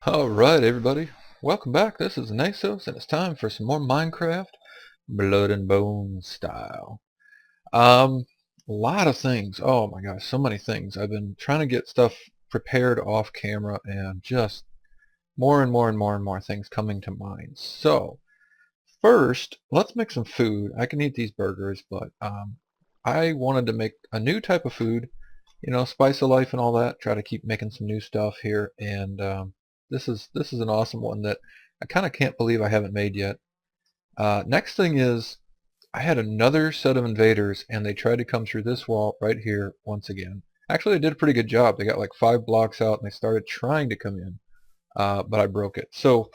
Alright everybody, welcome back. This is Nasos and it's time for some more Minecraft Blood and Bones style. A lot of things. Oh my gosh, so many things. I've been trying to get stuff prepared off camera and just more and more and more and more things coming to mind. So first, let's make some food. I can eat these burgers, but I wanted to make a new type of food, spice of life and all that. Try to keep making some new stuff here, and this is an awesome one that I kind of can't believe I haven't made yet. Next thing is I had another set of invaders, and they tried to come through this wall right here once again. Actually, they did a pretty good job. They got like 5 blocks out, and they started trying to come in, but I broke it. So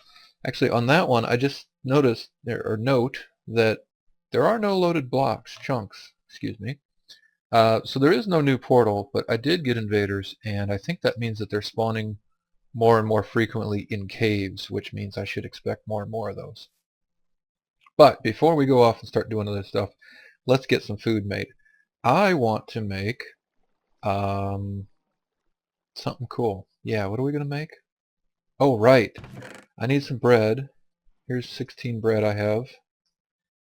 actually, on that one, I just noticed or note that there are no loaded chunks, excuse me. So there is no new portal, but I did get invaders, and I think that means that they're spawning more and more frequently in caves, which means I should expect more and more of those. But before we go off and start doing other stuff, let's get some food made. I want to make um, something cool. Yeah, what are we going to make? Oh, right. I need some bread. Here's 16 bread I have.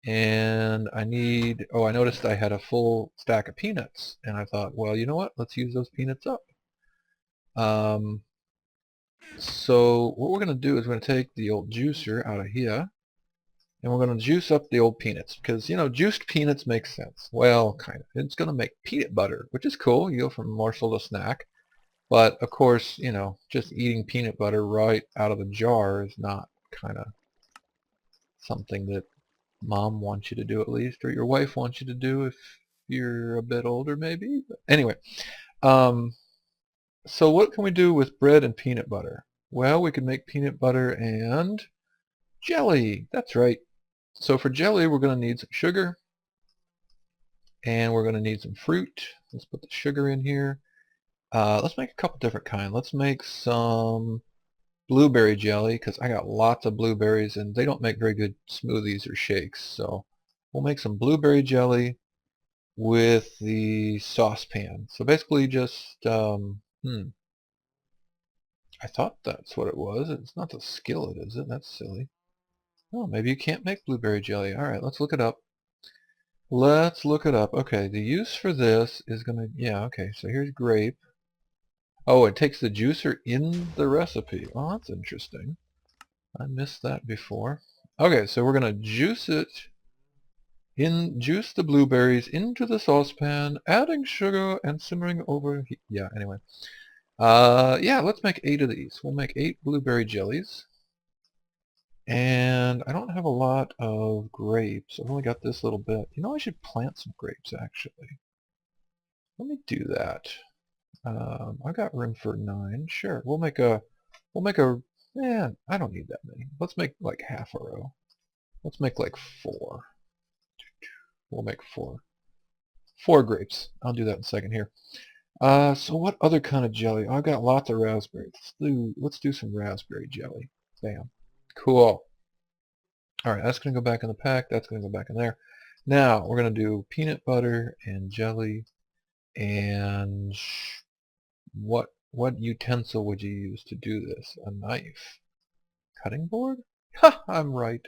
And I need, oh, I noticed I had a full stack of peanuts. And I thought, well, you know what? Let's use those peanuts up. So what we're going to do is we're going to take the old juicer out of here. And we're going to juice up the old peanuts because, juiced peanuts make sense. Well, kind of. It's going to make peanut butter, which is cool. You go from morsel to snack. But, of course, just eating peanut butter right out of the jar is not kind of something that mom wants you to do at least, or your wife wants you to do if you're a bit older maybe. But anyway, um, so what can we do with bread and peanut butter? Well, we could make peanut butter and jelly. That's right. So for jelly, we're going to need some sugar, and we're going to need some fruit. Let's put the sugar in here. Let's make a couple different kinds. Let's make some blueberry jelly, because I got lots of blueberries, and they don't make very good smoothies or shakes. So we'll make some blueberry jelly with the saucepan. So basically just, I thought that's what it was. It's not the skillet, is it? That's silly. Oh, maybe you can't make blueberry jelly. All right, let's look it up. Let's look it up. Okay, the use for this is going to, yeah, okay, so here's grape. Oh, it takes the juicer in the recipe. Oh, that's interesting. I missed that before. Okay, so we're going to juice the blueberries into the saucepan, adding sugar and simmering over, yeah, anyway. Yeah, let's make 8 of these. We'll make 8 blueberry jellies. And I don't have a lot of grapes. I've only got this little bit. I should plant some grapes, actually. Let me do that. I've got room for 9. Sure, man, I don't need that many. Let's make like half a row. Let's make like 4. We'll make 4. 4 grapes. I'll do that in a second here. So what other kind of jelly? I've got lots of raspberries. Let's do some raspberry jelly. Bam. Cool. Alright, that's going to go back in the pack. That's going to go back in there. Now, we're going to do peanut butter and jelly. And what utensil would you use to do this? A knife. Cutting board? Ha! I'm right.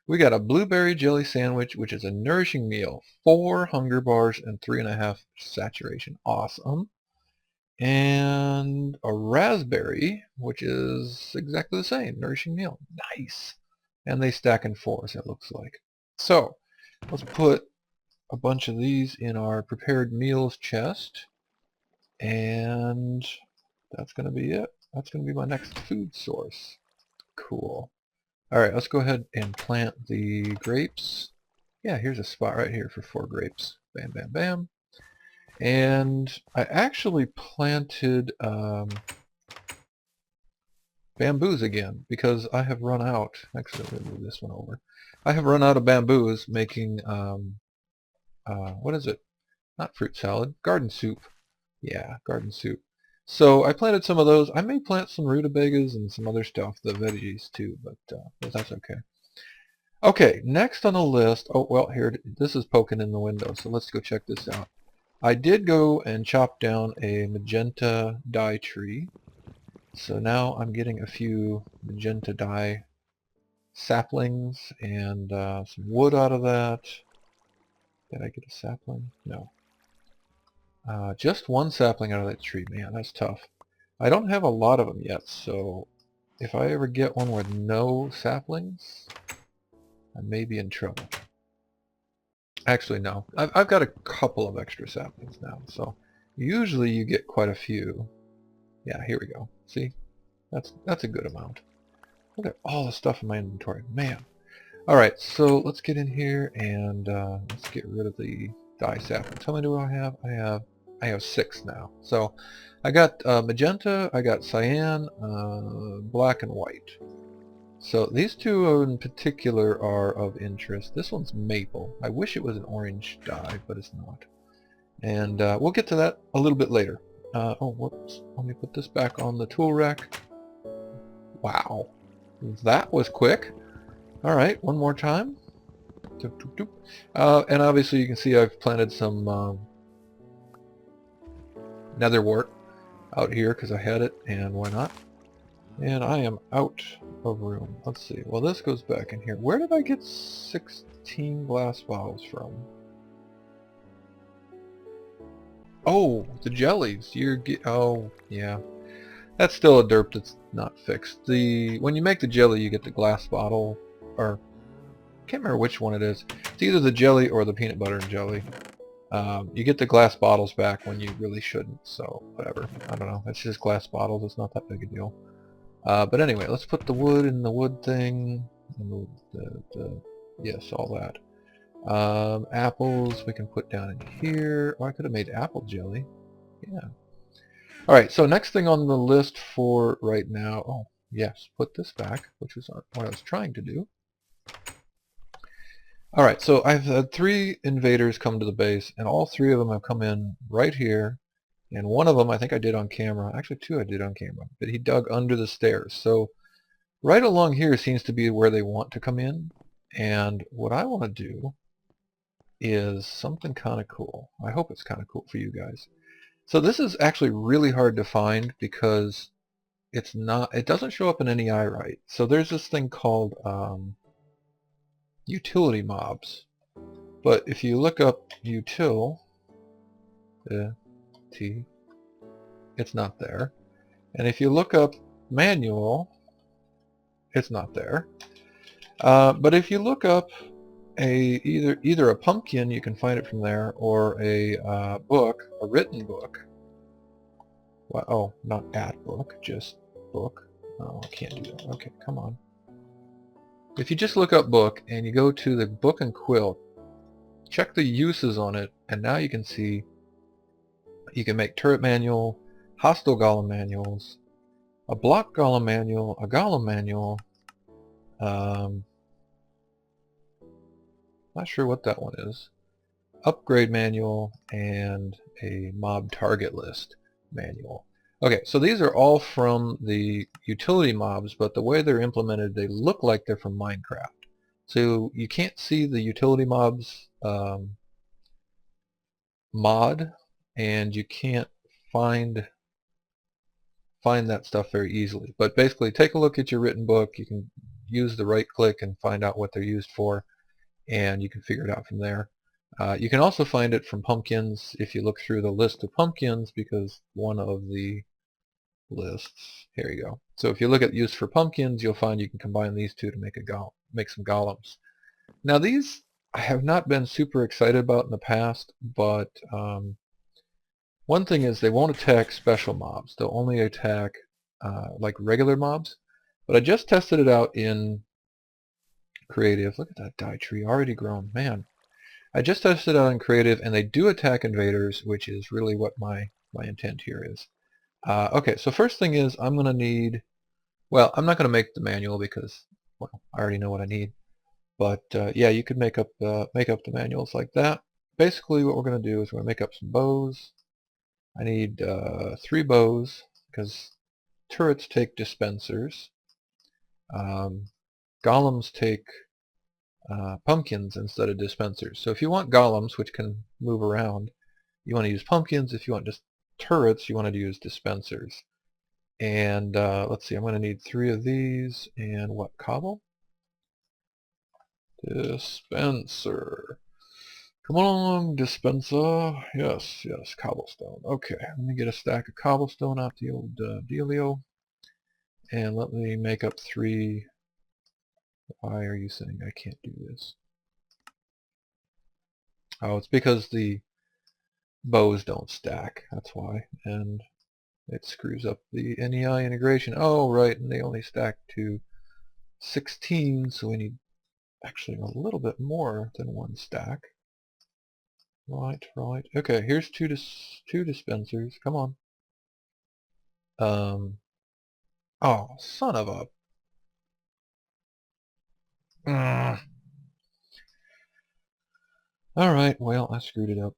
We got a blueberry jelly sandwich, which is a nourishing meal. 4 hunger bars and 3.5 saturation. Awesome. And a raspberry, which is exactly the same. Nourishing meal. Nice. And they stack in 4s, it looks like. So, let's put a bunch of these in our prepared meals chest. And that's going to be it. That's going to be my next food source. Cool. Alright, let's go ahead and plant the grapes. Yeah, here's a spot right here for 4 grapes. Bam, bam, bam. And I actually planted bamboos again because I have run out. Actually, let me move this one over. I have run out of bamboos making, what is it? Not fruit salad, garden soup. Yeah, garden soup. So I planted some of those. I may plant some rutabagas and some other stuff, the veggies too, but that's okay. Okay, next on the list, oh, well, here, this is poking in the window, so let's go check this out. I did go and chop down a magenta dye tree, So now I'm getting a few magenta dye saplings and some wood out of that. Did I get a sapling? No. Just one sapling out of that tree. Man, that's tough. I don't have a lot of them yet, so if I ever get one with no saplings, I may be in trouble. Actually, no. I've got a couple of extra saplings now, so usually you get quite a few. Yeah, here we go. See? That's a good amount. Look at all the stuff in my inventory. Man. Alright, so let's get in here and let's get rid of the dye saplings. How many do I have? I have 6 now. So I got magenta, I got cyan, black and white. So these two in particular are of interest. This one's maple. I wish it was an orange dye, but it's not. And we'll get to that a little bit later. Oh, whoops. Let me put this back on the tool rack. Wow. That was quick. Alright, one more time. Doop, doop, doop. And obviously you can see I've planted some nether wart out here because I had it, and why not? And I am out of room. Let's see. Well, this goes back in here. Where did I get 16 glass bottles from? Oh, the jellies. Oh, yeah. That's still a derp that's not fixed. When you make the jelly, you get the glass bottle, or I can't remember which one it is. It's either the jelly or the peanut butter and jelly. You get the glass bottles back when you really shouldn't, so whatever. I don't know. It's just glass bottles. It's not that big a deal. But anyway, let's put the wood in the wood thing. And yes, all that. Apples we can put down in here. Oh, I could have made apple jelly. Yeah. Alright, so next thing on the list for right now, oh, yes, put this back, which was what I was trying to do. Alright, so I've had 3 invaders come to the base, and all 3 of them have come in right here, and one of them I think I did on camera, actually 2 I did on camera, but he dug under the stairs. So right along here seems to be where they want to come in, and what I want to do is something kind of cool. I hope it's kind of cool for you guys. So this is actually really hard to find because it doesn't show up in any eye right. So there's this thing called utility mobs. But if you look up util, it's not there. And if you look up manual, it's not there. But if you look up either a pumpkin, you can find it from there, or a book, a written book. Well, oh, not at book, just book. Oh, I can't do that. Okay, come on. If you just look up book and you go to the book and quilt, check the uses on it, and now you can see you can make turret manual, hostile golem manuals, a block golem manual, a golem manual. Not sure what that one is. Upgrade manual and a mob target list manual. Okay, so these are all from the utility mobs, but the way they're implemented, they look like they're from Minecraft. So you can't see the utility mobs mod, and you can't find that stuff very easily. But basically, take a look at your written book. You can use the right click and find out what they're used for, and you can figure it out from there. You can also find it from pumpkins if you look through the list of pumpkins, because one of the lists, here you go. So if you look at use for pumpkins, you'll find you can combine these two to make some golems. Now these I have not been super excited about in the past, but one thing is they won't attack special mobs. They'll only attack like regular mobs. But I just tested it out in creative. Look at that dye tree already grown. Man, I just tested it out in creative, and they do attack invaders, which is really what my intent here is. Okay, so first thing is I'm going to need, well, I'm not going to make the manual because, well, I already know what I need. But yeah, you could make up the manuals like that. Basically what we're going to do is we're going to make up some bows. I need 3 bows because turrets take dispensers. Golems take pumpkins instead of dispensers. So if you want golems, which can move around, you want to use pumpkins. If you want just turrets, you want to use dispensers. And let's see, I'm going to need 3 of these and what, cobble? Dispenser. Come along, dispenser. Yes, yes, cobblestone. Okay, let me get a stack of cobblestone out the old dealio. And let me make up 3. Why are you saying I can't do this? Oh, it's because the bows don't stack. That's why. And it screws up the NEI integration. Oh, right, and they only stack to 16, so we need actually a little bit more than 1 stack. Right, right. Okay, here's two dispensers. Come on. Oh, son of a... Alright, well, I screwed it up.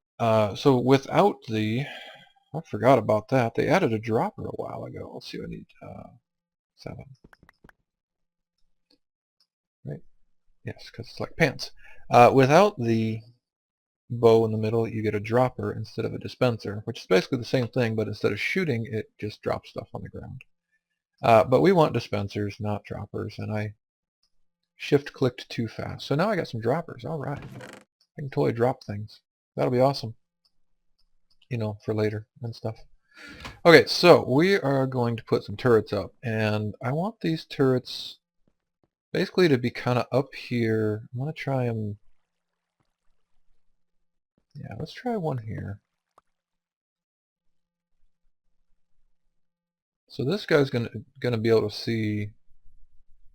So without the... I forgot about that. They added a dropper a while ago. Let's see, I need 7. Right? Yes, because it's like pants. Without the bow in the middle, you get a dropper instead of a dispenser, which is basically the same thing, but instead of shooting, it just drops stuff on the ground. But we want dispensers, not droppers, and I shift-clicked too fast. So now I got some droppers. All right. I can totally drop things. That'll be awesome. You know, for later and stuff. Okay, so we are going to put some turrets up, and I want these turrets basically to be kind of up here. I'm going to try them. Yeah, let's try one here. So this guy's gonna be able to see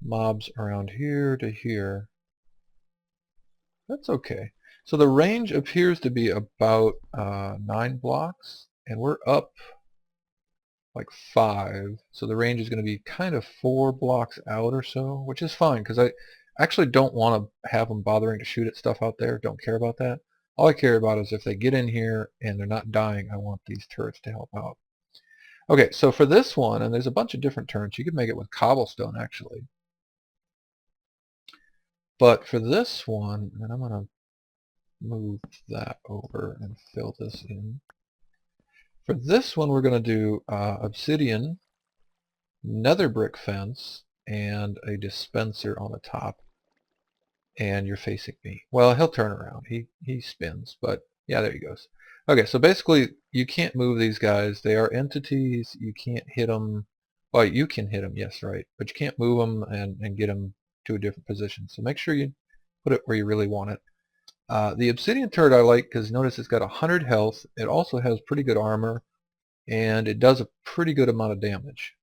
mobs around here to here. That's okay. So the range appears to be about 9 blocks, and we're up like 5. So the range is going to be kind of 4 blocks out or so, which is fine because I actually don't want to have them bothering to shoot at stuff out there. Don't care about that. All I care about is if they get in here and they're not dying, I want these turrets to help out. Okay, so for this one, and there's a bunch of different turrets, you could make it with cobblestone actually. But for this one, and I'm going to move that over and fill this in. For this one, we're going to do obsidian, nether brick fence, and a dispenser on the top. And you're facing me. Well, he'll turn around. He spins, but yeah, there he goes. Okay, so basically, you can't move these guys. They are entities. You can't hit them. Well, you can hit them, yes, right. But you can't move them and get them to a different position. So make sure you put it where you really want it. The obsidian turret I like because notice it's got 100 health. It also has pretty good armor, and it does a pretty good amount of damage.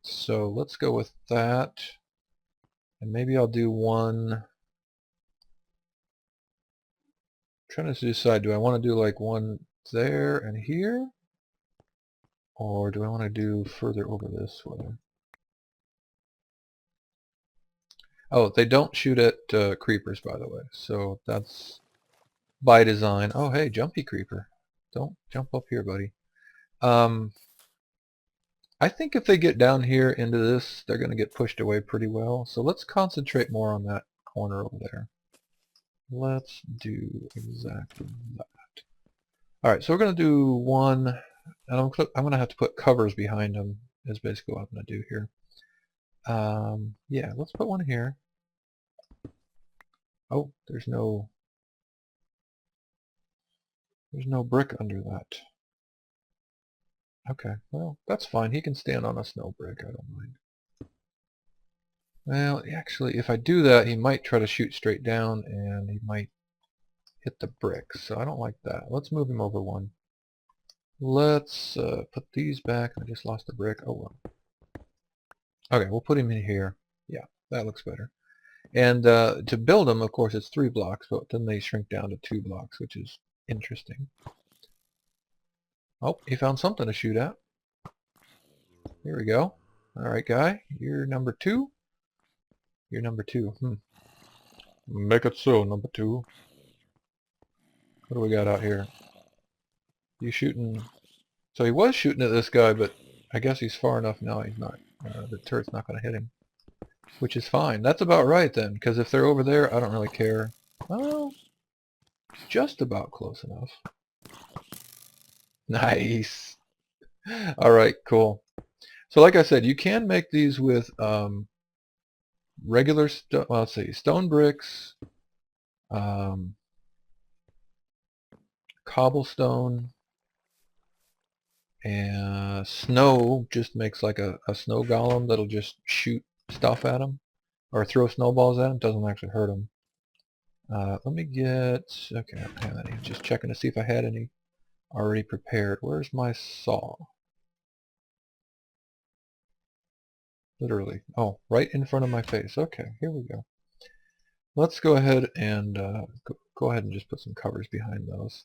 So let's go with that. And maybe I'll do one. I'm trying to decide, do I want to do like one there and here? Or do I want to do further over this way? Oh, they don't shoot at creepers, by the way. So that's by design. Oh, hey, jumpy creeper. Don't jump up here, buddy. I think if they get down here into this, they're going to get pushed away pretty well. So let's concentrate more on that corner over there. Let's do exactly that. Alright, so we're going to do one, and I'm going to have to put covers behind them, is basically what I'm going to do here. Yeah, let's put one here. Oh, there's no brick under that. Okay, well, that's fine. He can stand on a snow brick. I don't mind. Well, actually, if I do that, he might try to shoot straight down, and he might hit the bricks, so I don't like that. Let's move him over one. Let's put these back. I just lost a brick. Oh, well. Okay, we'll put him in here. Yeah, that looks better. And to build them, of course, it's 3 blocks, but then they shrink down to 2 blocks, which is interesting. Oh, he found something to shoot at. Here we go. Alright, guy. You're number 2. You're number 2. Make it so, number 2. What do we got out here? You shooting... So he was shooting at this guy, but I guess he's far enough now he's not. The turret's not going to hit him. Which is fine. That's about right then, because if they're over there, I don't really care. Well, just about close enough. Nice. Alright, cool. So like I said, you can make these with regular well, let's see, stone bricks, cobblestone, and snow just makes like a snow golem that'll just shoot stuff at them or throw snowballs at them. Doesn't actually hurt them. Let me get, okay, I don't have any. Just checking to see if I had any already prepared. Where's my saw? Literally. Oh, right in front of my face. Okay, here we go. Let's go ahead and go ahead and just put some covers behind those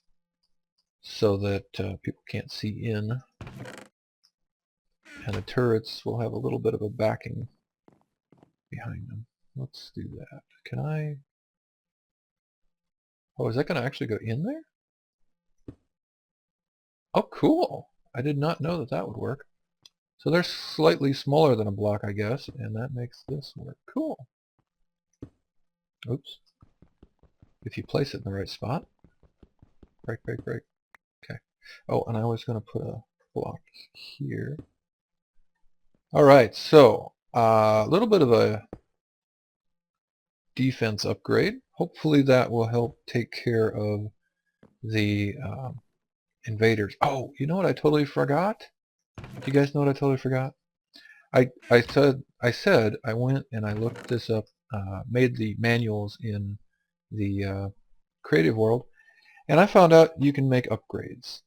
so that people can't see in. And the turrets will have a little bit of a backing behind them. Let's do that. Can I? Oh, is that going to actually go in there? Oh, cool. I did not know that that would work. So they're slightly smaller than a block, I guess, and that makes this work. Cool. Oops. If you place it in the right spot. Break, break, break. Okay. Oh, and I was going to put a block here. All right, so a little bit of a defense upgrade. Hopefully that will help take care of the invaders. Oh, you know what I totally forgot? Do you guys know what I totally forgot? I said I went and I looked this up, made the manuals in the creative world, and I found out you can make upgrades.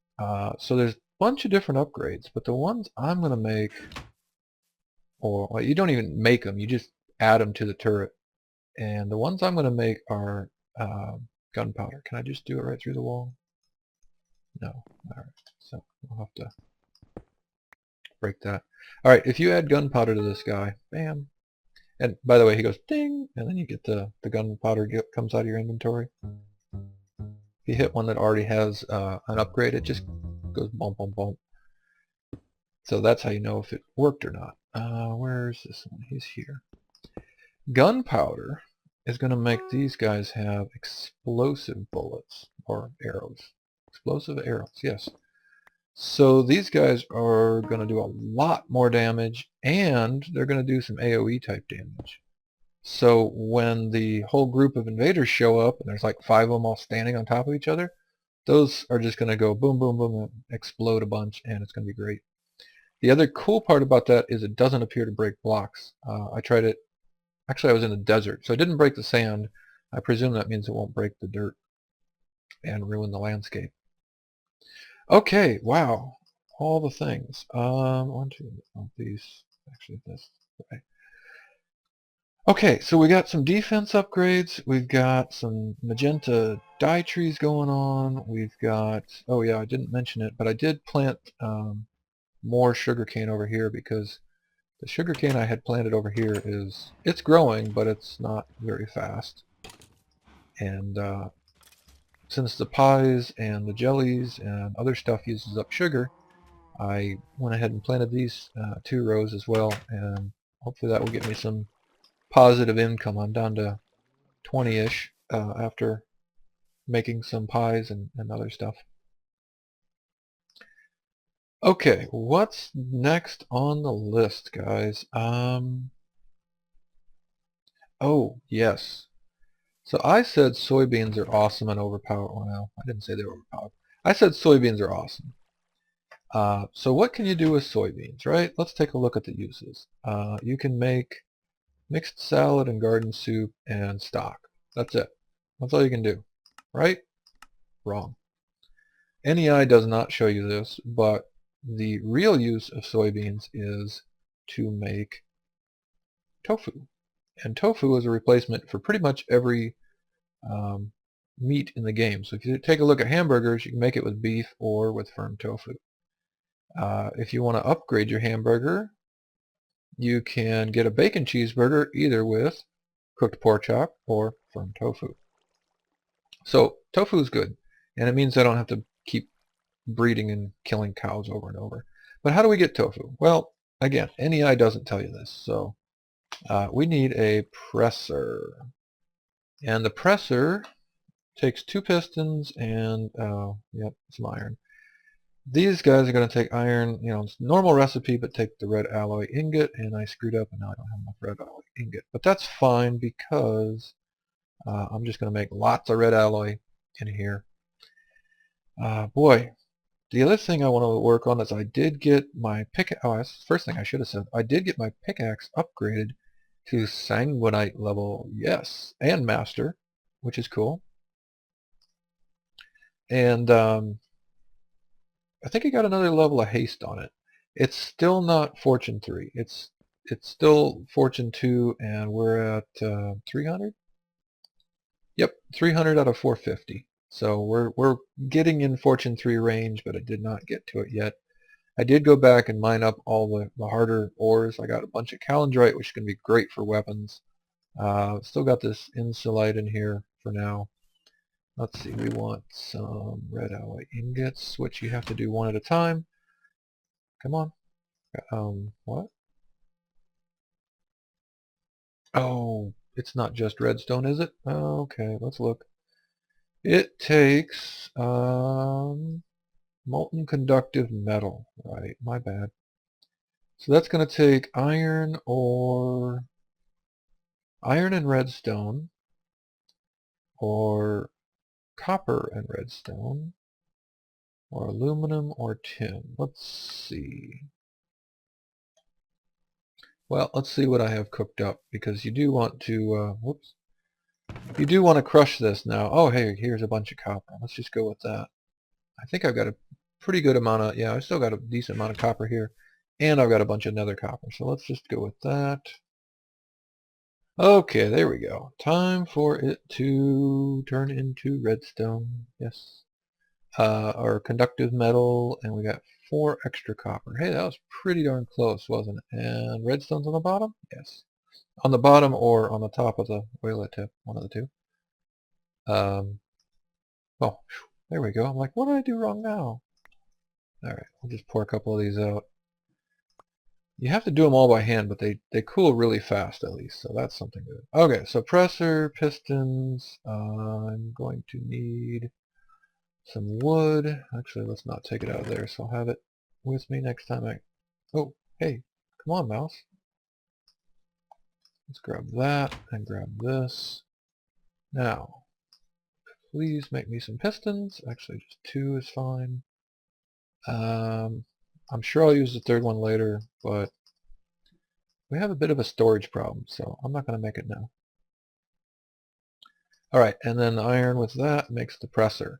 So there's a bunch of different upgrades, but the ones I'm going to make, or well, you don't even make them, you just add them to the turret. And the ones I'm going to make are gunpowder. Can I just do it right through the wall? No. Alright, so we'll have to break that. Alright, if you add gunpowder to this guy, bam. And by the way, he goes ding, and then you get the gunpowder comes out of your inventory. If you hit one that already has an upgrade, it just goes bump, bump, bump. So that's how you know if it worked or not. Where's this one? He's here. Gunpowder is going to make these guys have explosive bullets or arrows. Explosive arrows, yes. So these guys are going to do a lot more damage, and they're going to do some AoE type damage. So when the whole group of invaders show up, and there's like 5 of them all standing on top of each other, those are just going to go boom, boom, boom, and explode a bunch, and it's going to be great. The other cool part about that is it doesn't appear to break blocks. I tried it. Actually, I was in a desert, so it didn't break the sand. I presume that means it won't break the dirt and ruin the landscape. Okay, wow. All the things. One, two, these. Actually, this. Okay. Okay, so we got some defense upgrades. We've got some magenta dye trees going on. We've got, oh yeah, I didn't mention it, but I did plant more sugarcane over here because the sugarcane I had planted over here it's growing, but it's not very fast. And since the pies and the jellies and other stuff uses up sugar, I went ahead and planted these 2 rows as well, and hopefully that will get me some positive income. I'm down to 20-ish after making some pies and other stuff. Okay, what's next on the list, guys? Oh, yes. So I said soybeans are awesome and overpowered. Well, no, I didn't say they were overpowered. I said soybeans are awesome. So what can you do with soybeans, right? Let's take a look at the uses. You can make mixed salad and garden soup and stock. That's it. That's all you can do, right? Wrong. NEI does not show you this, but the real use of soybeans is to make tofu. And tofu is a replacement for pretty much every meat in the game. So if you take a look at hamburgers, you can make it with beef or with firm tofu. If you want to upgrade your hamburger, you can get a bacon cheeseburger either with cooked pork chop or firm tofu. So tofu is good, and it means I don't have to keep breeding and killing cows over and over. But how do we get tofu? Well, again, NEI doesn't tell you this, so we need a presser. And the presser takes 2 pistons and, yep, some iron. these guys are going to take iron, you know, it's normal recipe, but take the red alloy ingot, and I screwed up and now I don't have enough red alloy ingot. But that's fine because I'm just going to make lots of red alloy in here. Boy, the other thing I want to work on is I did get my pickaxe. Oh, that's the first thing I should have said. I did get my pickaxe upgraded to sanguinite level, yes, and master, which is cool. And I think I got another level of haste on it. It's still not Fortune 3. It's still Fortune 2, and we're at 300. Yep, 300 out of 450. So we're getting in Fortune 3 range, but I did not get to it yet. I did go back and mine up all the harder ores. I got a bunch of calendrite, which is going to be great for weapons. Still got this insulite in here for now. Let's see, we want some red alloy ingots, which you have to do one at a time. Come on. What? Oh, it's not just redstone, is it? Okay, let's look. It takes molten conductive metal. Right, my bad. So that's going to take iron and redstone, or copper and redstone, or aluminum or tin. Let's see. Well, let's see what I have cooked up, because you do want to, whoops, you do want to crush this now. Oh, hey, here's a bunch of copper. Let's just go with that. I think I've got a pretty good amount of, yeah, I still got a decent amount of copper here, and I've got a bunch of nether copper, so let's just go with that. Okay, there we go. Time for it to turn into redstone. Yes. Or conductive metal, and we got 4 extra copper. Hey, that was pretty darn close, wasn't it? And redstone's on the bottom? Yes. On the bottom or on the top of the oil tip, one of the two. Oh, there we go. I'm like, what did I do wrong now? Alright, we'll just pour a couple of these out. You have to do them all by hand, but they cool really fast at least, so that's something good. Okay, so presser, pistons, I'm going to need some wood. Actually, let's not take it out of there, so I'll have it with me next time I... Oh, hey, come on, mouse. Let's grab that and grab this. Now, please make me some pistons. Actually, just 2 is fine. I'm sure I'll use the third one later, but we have a bit of a storage problem, so I'm not going to make it now. Alright, and then iron with that makes the presser.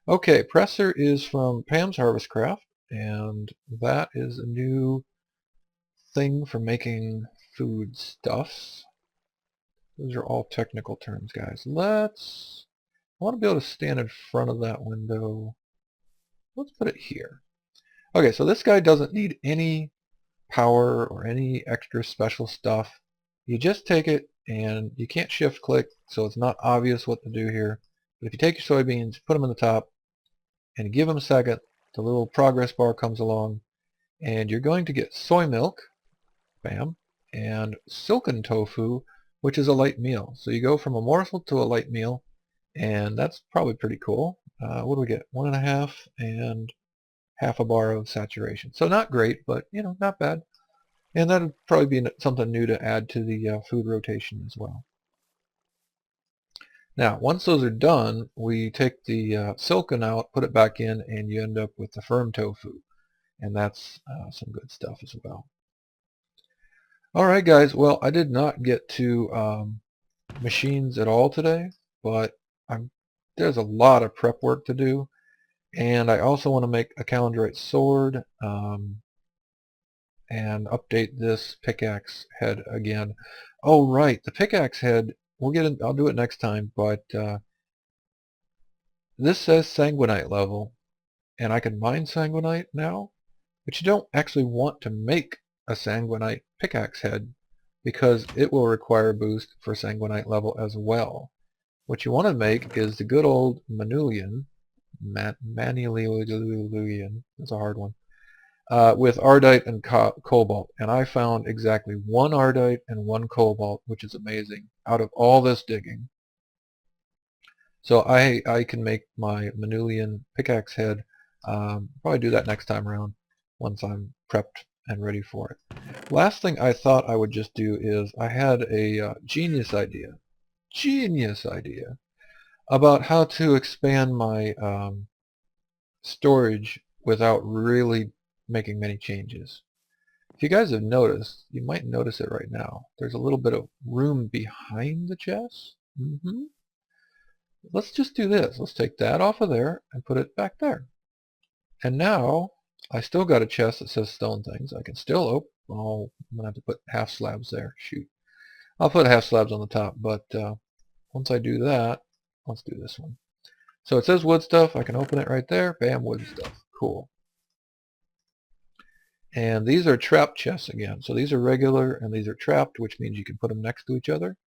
Okay, presser is from Pam's Harvestcraft, and that is a new thing for making food stuffs. Those are all technical terms, guys. I want to be able to stand in front of that window. Let's put it here. Okay, so this guy doesn't need any power or any extra special stuff. You just take it, and you can't shift click, so it's not obvious what to do here. But if you take your soybeans, put them in the top, and give them a second, the little progress bar comes along, and you're going to get soy milk, bam, and silken tofu, which is a light meal. So you go from a morsel to a light meal, and that's probably pretty cool. What do we get? 1.5 and half a bar of saturation. So not great, but you know, not bad. And that would probably be something new to add to the food rotation as well. Now, once those are done, we take the silken out, put it back in, and you end up with the firm tofu. And that's some good stuff as well. Alright guys, well, I did not get to machines at all today, but there's a lot of prep work to do. And I also want to make a calendrite sword and update this pickaxe head again. Oh right, the pickaxe head, I'll do it next time, but this says sanguinite level, and I can mine sanguinite now, but you don't actually want to make a sanguinite pickaxe head because it will require a boost for sanguinite level as well. What you want to make is the good old Manulian, Manulian, that's a hard one, with ardite and cobalt, and I found exactly 1 ardite and 1 cobalt, which is amazing, out of all this digging. So I can make my Manulian pickaxe head Probably do that next time around once I'm prepped and ready for it. Last thing I thought I would just do is I had a genius idea about how to expand my storage without really making many changes. If you guys have noticed, you might notice it right now. There's a little bit of room behind the chest. Let's just do this. Let's take that off of there and put it back there. And now I still got a chest that says stone things. I can still open. Oh, I'm gonna have to put half slabs there. Shoot. I'll put half slabs on the top, but once I do that, let's do this one. So it says wood stuff. I can open it right there. Bam, wood stuff. Cool. And these are trapped chests again. So these are regular and these are trapped, which means you can put them next to each other.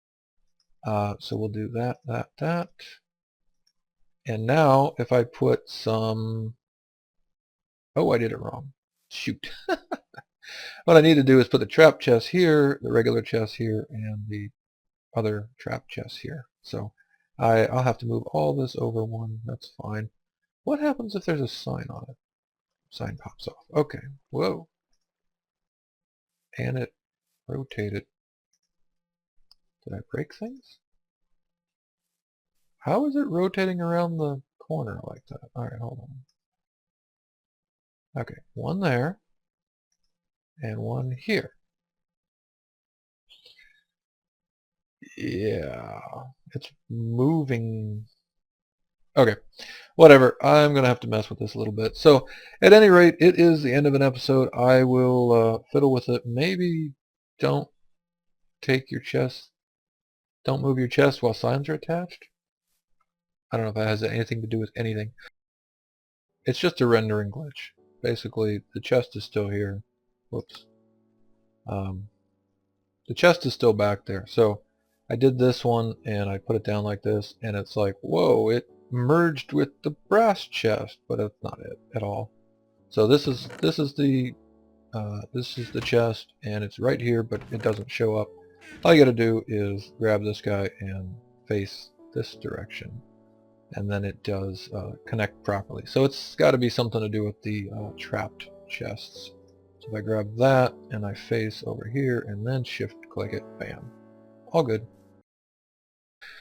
So we'll do that, that. And now if I put some... Oh, I did it wrong. Shoot. What I need to do is put the trap chest here, the regular chest here, and the other trap chest here. So I'll have to move all this over one. That's fine. What happens if there's a sign on it? Sign pops off. Okay. Whoa. And it rotated. Did I break things? How is it rotating around the corner like that? Alright, hold on. Okay, one there, and one here. Yeah, it's moving. Okay, whatever. I'm going to have to mess with this a little bit. So, at any rate, it is the end of an episode. I will fiddle with it. Maybe don't take your chest, don't move your chest while signs are attached. I don't know if that has anything to do with anything. It's just a rendering glitch. Basically, the chest is still here. Whoops. The chest is still back there. So I did this one and I put it down like this, and it's like, whoa, it merged with the brass chest, but that's not it at all. So this is the chest, and it's right here, but it doesn't show up. All you got to do is grab this guy and face this direction, and then it does connect properly. So it's got to be something to do with the trapped chests. So if I grab that and I face over here and then shift click it, bam, all good.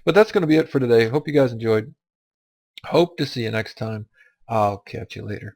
But that's going to be it for today. Hope you guys enjoyed. Hope to see you next time. I'll catch you later.